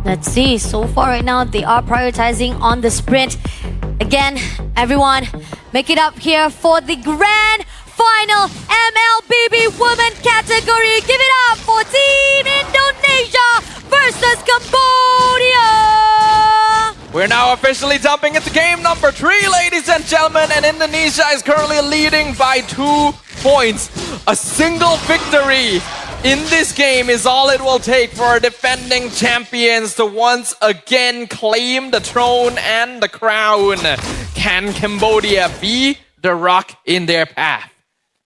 Let's see. So far right now, they are prioritizing on the sprint. Again, everyone, make it up here for the grand final Mlbb women category. Give it up for Team Indonesia versus Cambodia. We're now officially jumping into game number 3, ladies and gentlemen, and Indonesia is currently leading by 2 points. A single victory in this game is all it will take for defending champions to once again claim the throne and the crown. Can Cambodia be the rock in their path?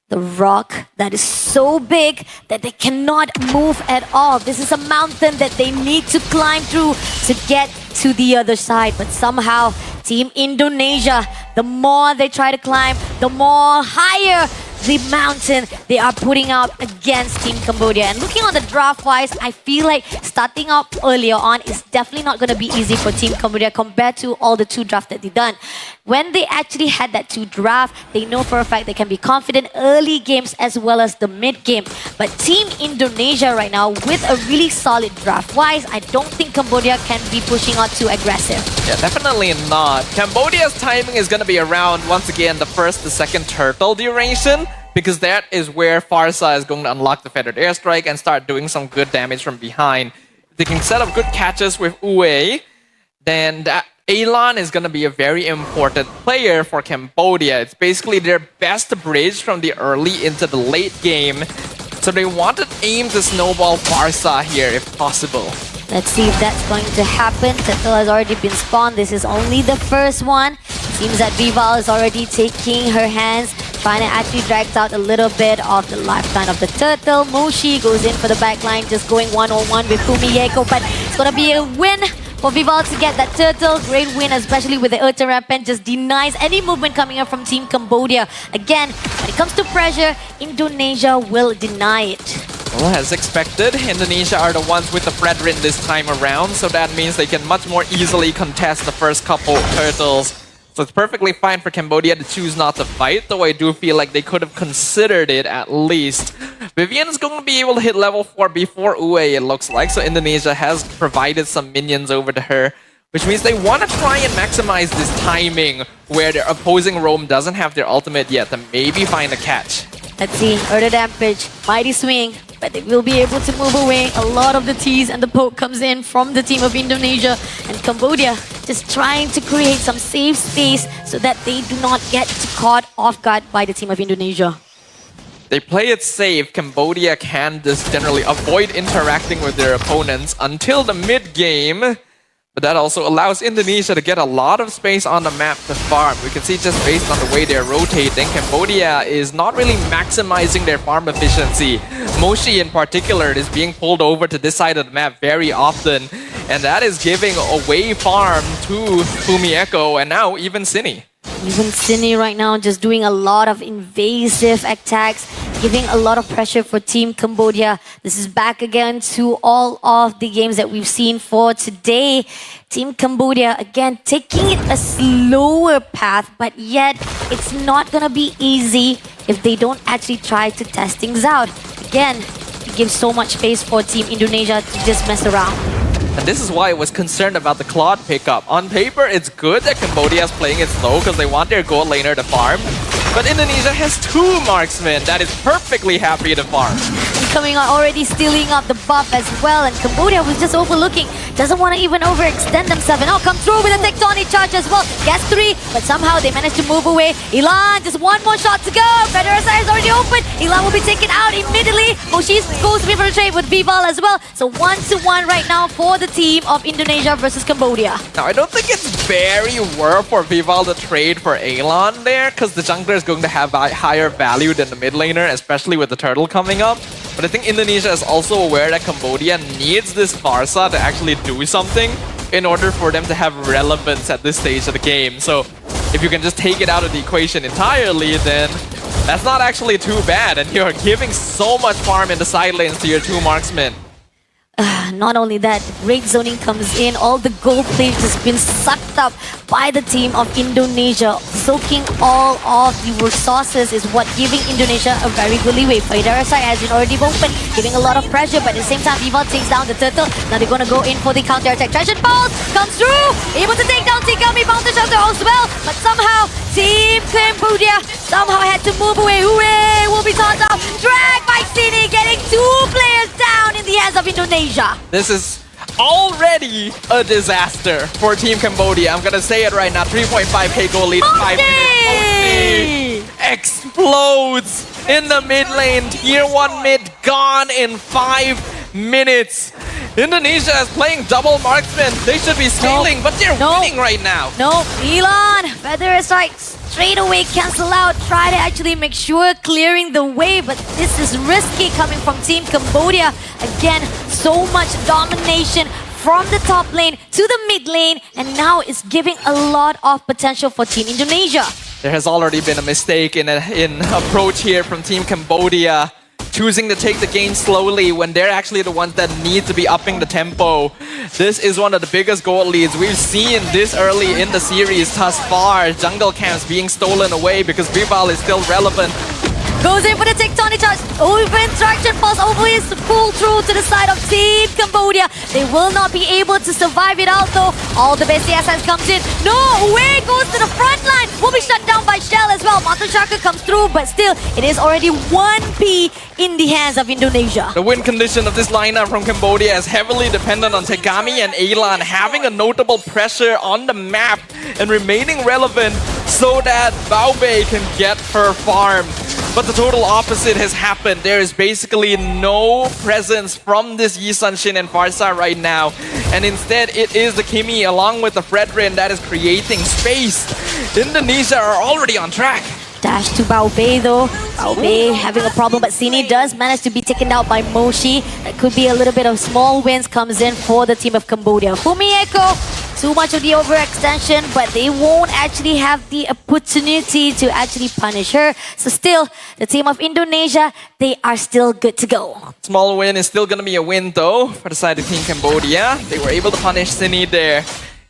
The rock that is so big that they cannot move at all. This is a mountain that they need to climb through to get to the other side. But somehow, Team Indonesia, the more they try to climb, the more higher the mountain they are putting out against Team Cambodia. And looking on the draft-wise, I feel like starting up earlier on is definitely not going to be easy for Team Cambodia compared to all the 2 drafts that they've done. When they actually had that 2 draft, they know for a fact they can be confident early games as well as the mid game. But Team Indonesia right now, with a really solid draft-wise, I don't think Cambodia can be pushing out too aggressive. Yeah, definitely not. Cambodia's timing is going to be around, once again, the first to second turtle duration, because that is where Farsa is going to unlock the feathered airstrike and start doing some good damage from behind. If they can set up good catches with Ue, then that Elan is going to be a very important player for Cambodia. It's basically their best bridge from the early into the late game. So they want to aim to snowball Farsa here if possible. Let's see if that's going to happen. Turtle has already been spawned. This is only the first one. Seems that Vival is already taking her hands, trying to actually drag out a little bit of the lifetime of the turtle. Moshi goes in for the backline, just going one-on-one with Fumieko, but it's going to be a win for Vival to get that turtle. Great win, especially with the Urta Rampant, just denies any movement coming up from Team Cambodia. Again, when it comes to pressure, Indonesia will deny it. Well, as expected, Indonesia are the ones with the Fredrin this time around, so that means they can much more easily contest the first couple turtles. So it's perfectly fine for Cambodia to choose not to fight, though I do feel like they could have considered it at least. Vivian's going to be able to hit level 4 before Ue, it looks like, so Indonesia has provided some minions over to her, which means they want to try and maximize this timing where their opposing roam doesn't have their ultimate yet to maybe find a catch. Let's see, Urta Rampage, mighty swing, but they will be able to move away. A lot of the tease and the poke comes in from the team of Indonesia, and Cambodia just trying to create some safe space so that they do not get caught off guard by the team of Indonesia. They play it safe. Cambodia can just generally avoid interacting with their opponents until the mid-game. But that also allows Indonesia to get a lot of space on the map to farm. We can see just based on the way they're rotating, Cambodia is not really maximizing their farm efficiency. Moshi in particular is being pulled over to this side of the map very often. And that is giving away farm to Fumieko and now even Cine. Even Cine right now just doing a lot of invasive attacks, giving a lot of pressure for Team Cambodia. This is back again to all of the games that we've seen for today. Team Cambodia, again, taking it a slower path, but yet it's not going to be easy if they don't actually try to test things out. Again, it gives so much space for Team Indonesia to just mess around. And this is why I was concerned about the Claude pickup. On paper, it's good that Cambodia is playing it slow because they want their gold laner to farm. But Indonesia has 2 marksmen that is perfectly happy to farm. Coming on, already stealing up the buff as well, and Cambodia was just overlooking, doesn't want to even overextend themselves, and now come through with a tectonic charge as well. Gets 3, but somehow they managed to move away. Elan, just 1 more shot to go. Federer is already open. Elan will be taken out immediately. Moshi goes to a trade with Vival as well. So 1-1 right now for the team of Indonesia versus Cambodia. Now, I don't think it's very worth for Vival to trade for Elan there, because the jungler is going to have a higher value than the mid laner, especially with the turtle coming up. But I think Indonesia is also aware that Cambodia needs this Farsa to actually do something in order for them to have relevance at this stage of the game. So if you can just take it out of the equation entirely, then that's not actually too bad. And you're giving so much farm in the side lanes to your 2 marksmen. Not only that, great zoning comes in. All the gold plate has been sucked setup by the team of Indonesia. Soaking all of the resources is what giving Indonesia a very good leeway. Faidara side has been already open, giving a lot of pressure, but at the same time, Viva takes down the turtle. Now they're gonna go in for the counter-attack. Treasure Pulse comes through, able to take down Tigami Mountain Shelter as well, but somehow Team Cambodia somehow had to move away. Hooray! Will be tossed out. Dragged by Sini, getting 2 players down in the hands of Indonesia. This is already a disaster for Team Cambodia. I'm gonna say it right now. 3.5k goal lead, 5 minutes. Explodes in the mid lane. Tier 1 mid gone in 5 minutes. Indonesia is playing double marksman. They should be scaling, but they're winning right now. No, Elon, Feather Strikes straight away cancel out. Try to actually make sure clearing the way, but this is risky coming from Team Cambodia. Again, so much domination from the top lane to the mid lane, and now it's giving a lot of potential for Team Indonesia. There has already been a mistake in approach here from Team Cambodia, choosing to take the game slowly when they're actually the ones that need to be upping the tempo. This is one of the biggest gold leads we've seen this early in the series thus far. Jungle camps being stolen away because Vival is still relevant. Goes in for the tectonic charge. Over instruction pulse always pull through to the side of Team Cambodia. They will not be able to survive it out though. All the best CSS comes in. No, away goes to the front line. Will be shut down by Shell as well. Mountain Sharker comes through, but still, it is already 1P in the hands of Indonesia. The win condition of this lineup from Cambodia is heavily dependent on Tegami and Elan having a notable pressure on the map and remaining relevant so that Baobei can get her farm. But the total opposite has happened. There is basically no presence from this Yi Sun-shin and Farsa right now. And instead, it is the Kimi along with the Fredrin that is creating space. Indonesia are already on track. Dash to Baobei though. Baobei having a problem, but Sini does manage to be taken out by Moshi. That could be a little bit of small wins comes in for the team of Cambodia. Fumieko, too much of the overextension, but they won't actually have the opportunity to actually punish her. So still, the team of Indonesia, they are still good to go. Small win is still going to be a win though for the side of Team Cambodia. They were able to punish Sini there.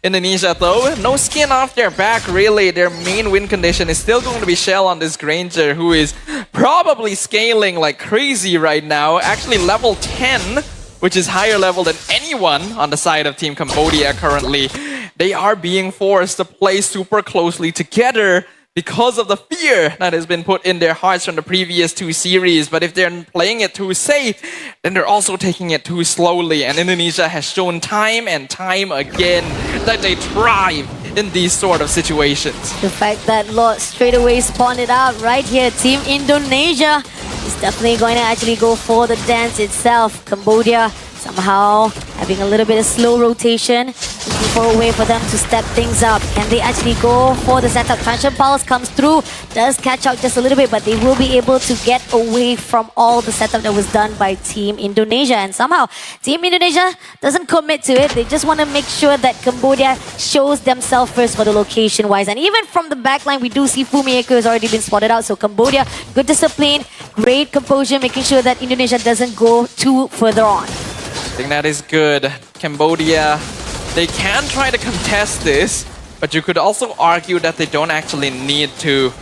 Indonesia though, no skin off their back really. Their main win condition is still going to be Shell on this Granger, who is probably scaling like crazy right now. Actually level 10, which is higher level than anyone on the side of Team Cambodia currently. They are being forced to play super closely together because of the fear that has been put in their hearts from the previous 2 series. But if they're playing it too safe, then they're also taking it too slowly. And Indonesia has shown time and time again that they thrive in these sort of situations. The fact that Lord straight away spawned it out right here, Team Indonesia is definitely going to actually go for the dance itself. Cambodia somehow having a little bit of slow rotation, looking for a way for them to step things up. Can they actually go for the setup? Transient Pulse comes through, does catch out just a little bit, but they will be able to get away from all the setup that was done by Team Indonesia. And somehow, Team Indonesia doesn't commit to it. They just want to make sure that Cambodia shows themselves first for the location-wise. And even from the backline, we do see Fumieko has already been spotted out. So Cambodia, good discipline, great composure, making sure that Indonesia doesn't go too further on. I think that is good. Cambodia, they can try to contest this, but you could also argue that they don't actually need to.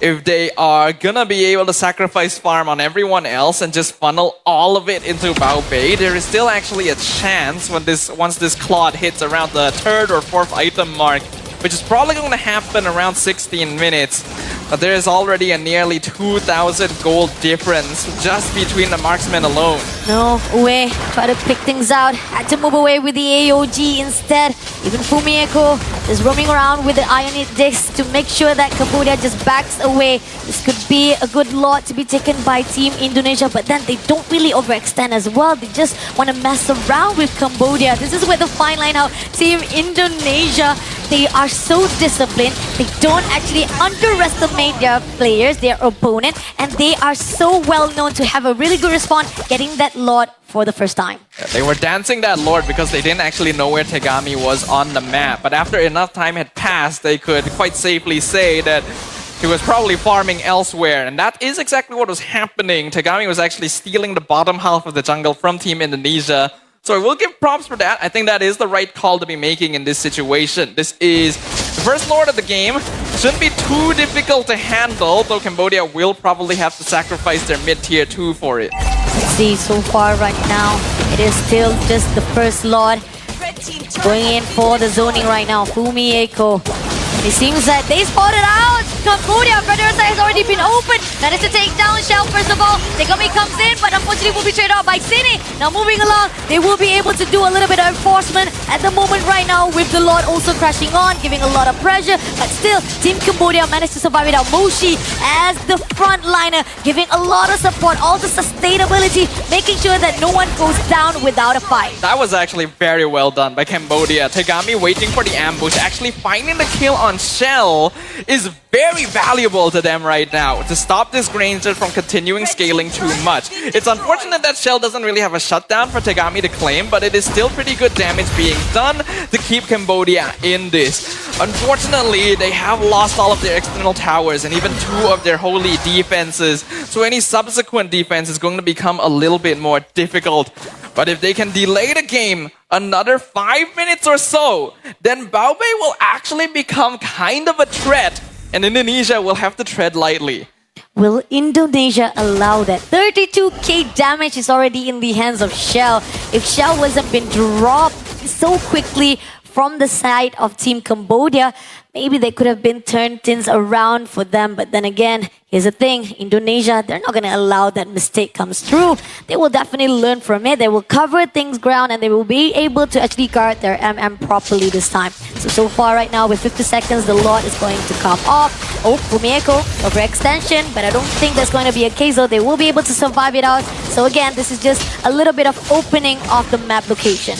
If they are gonna be able to sacrifice farm on everyone else and just funnel all of it into Baobei, there is still actually a chance when once this Claude hits around the 3rd or 4th item mark, which is probably going to happen around 16 minutes. But there is already a nearly 2,000 gold difference just between the marksmen alone. No, Uwe try to pick things out. Had to move away with the AOG instead. Even Fumieko is roaming around with the Ionic Disc to make sure that Cambodia just backs away. This could be a good lot to be taken by Team Indonesia, but then they don't really overextend as well. They just want to mess around with Cambodia. This is where the fine line how Team Indonesia, they are so disciplined. They don't actually underestimate their players, their opponent, and they are so well known to have a really good response getting that Lord for the first time. Yeah, they were dancing that Lord because they didn't actually know where Tegami was on the map. But after enough time had passed, they could quite safely say that he was probably farming elsewhere. And that is exactly what was happening. Tegami was actually stealing the bottom half of the jungle from Team Indonesia So I will give props for that. I think that is the right call to be making in this situation. This is the first Lord of the game. Shouldn't be too difficult to handle, though Cambodia will probably have to sacrifice their mid-tier 2 for it. Let's see, so far right now, it is still just the first Lord going in for the zoning right now. Fumieko. It seems that they spotted out Cambodia. Federer has already been open. Managed to take down Shell first of all. Tegami comes in, but unfortunately will be traded out by Cine. Now moving along, they will be able to do a little bit of enforcement at the moment right now with the Lord also crashing on, giving a lot of pressure. But still, Team Cambodia managed to survive without Moshi as the frontliner, giving a lot of support, all the sustainability, making sure that no one goes down without a fight. That was actually very well done by Cambodia. Tegami waiting for the ambush, actually finding the kill on Shell is very valuable to them right now to stop this Granger from continuing scaling too much. It's unfortunate that Shell doesn't really have a shutdown for Tegami to claim, but it is still pretty good damage being done to keep Cambodia in this. Unfortunately, they have lost all of their external towers and even 2 of their holy defenses, so any subsequent defense is going to become a little bit more difficult. But if they can delay the game another 5 minutes or so, then Mlbb will actually become kind of a threat, and Indonesia will have to tread lightly. Will Indonesia allow that? 32k damage is already in the hands of Shell. If Shell wasn't been dropped so quickly from the side of Team Cambodia, maybe they could have been turned things around for them. But then again, here's the thing, Indonesia, they're not going to allow that mistake comes through. They will definitely learn from it. They will cover things ground and they will be able to actually guard their MM properly this time. So far right now, with 50 seconds, the Lord is going to come off. Oh, Fumieko, overextension, but I don't think that's going to be a case though. They will be able to survive it out. So again, this is just a little bit of opening of the map location.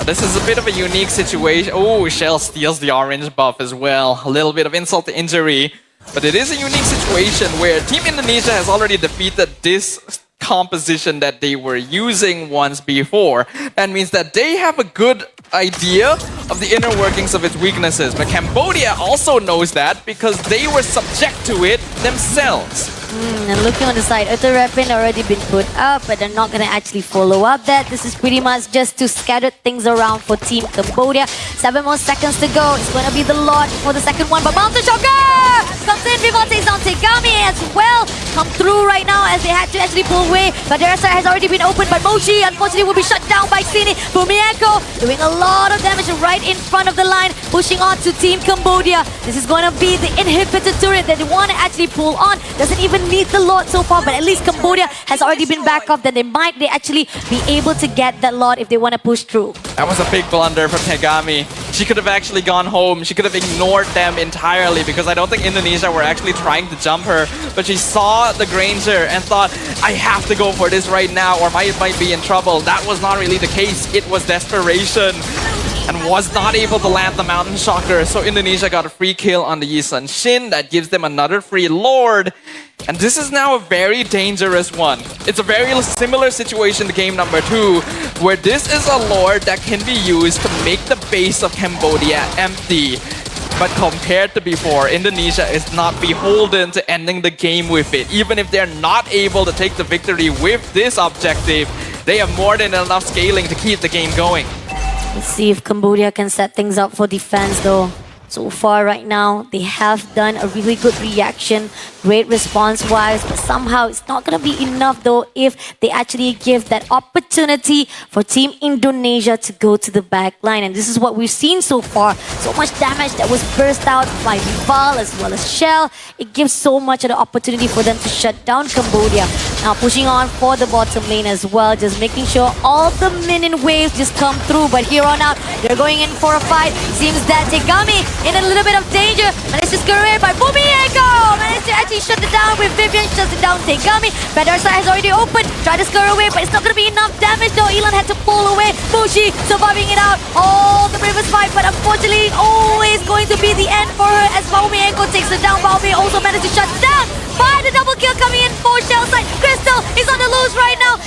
This is a bit of a unique situation. Oh, Shell steals the orange buff as well. A little bit of insult to injury. But it is a unique situation where Team Indonesia has already defeated this composition that they were using once before. That means that they have a good idea of the inner workings of its weaknesses. But Cambodia also knows that because they were subject to it themselves. And looking on the side, Utter Weapon already been put up, but they're not going to actually follow up that. This is pretty much just to scatter things around for Team Cambodia. 7 more seconds to go. It's going to be the Lord for the second one, but Mountain Shocker comes in before takes down Tegami as well. Come through right now as they had to actually pull away. But their side has already been opened, but Moshi unfortunately will be shut down by Cine. Fumieko doing a lot of damage right in front of the line, pushing on to Team Cambodia. This is going to be the inhibitor turret that they want to actually pull on. Doesn't even need the Lord so far, but at least Cambodia has already been back up. Then they actually be able to get that Lord if they want to push through. That was a big blunder for Tegami. She could have actually gone home. She could have ignored them entirely because I don't think Indonesia were actually trying to jump her. But she saw the Granger and thought, I have to go for this right now or I might be in trouble. That was not really the case. It was desperation. And was not able to land the Mountain Shocker. So Indonesia got a free kill on the Yisun Shin. That gives them another free Lord. And this is now a very dangerous one. It's a very similar situation to game number 2, where this is a Lord that can be used to make the base of Cambodia empty. But compared to before, Indonesia is not beholden to ending the game with it. Even if they're not able to take the victory with this objective, they have more than enough scaling to keep the game going. Let's see if Cambodia can set things up for defense though. So far right now, they have done a really good reaction, great response-wise, but somehow it's not going to be enough though if they actually give that opportunity for Team Indonesia to go to the back line. And this is what we've seen so far. So much damage that was burst out by Vival as well as Shell. It gives so much of the opportunity for them to shut down Cambodia. Now pushing on for the bottom lane as well, just making sure all the minion waves just come through. But here on out, they're going in for a fight. Seems that Tegami in a little bit of danger. Managed to scare away by Fumieko. Managed to actually shut it down with Vivian. Shuts it down. Tegami. Badarsa has already opened. Tried to scare away, but it's not going to be enough damage though. Elan had to pull away. Mushi surviving it out. All the bravest fight, but unfortunately always going to be the end for her as Fumieko takes it down. Mlbb also managed to shut down by the double kill coming in for Shell side. Crystal is on the loose right now.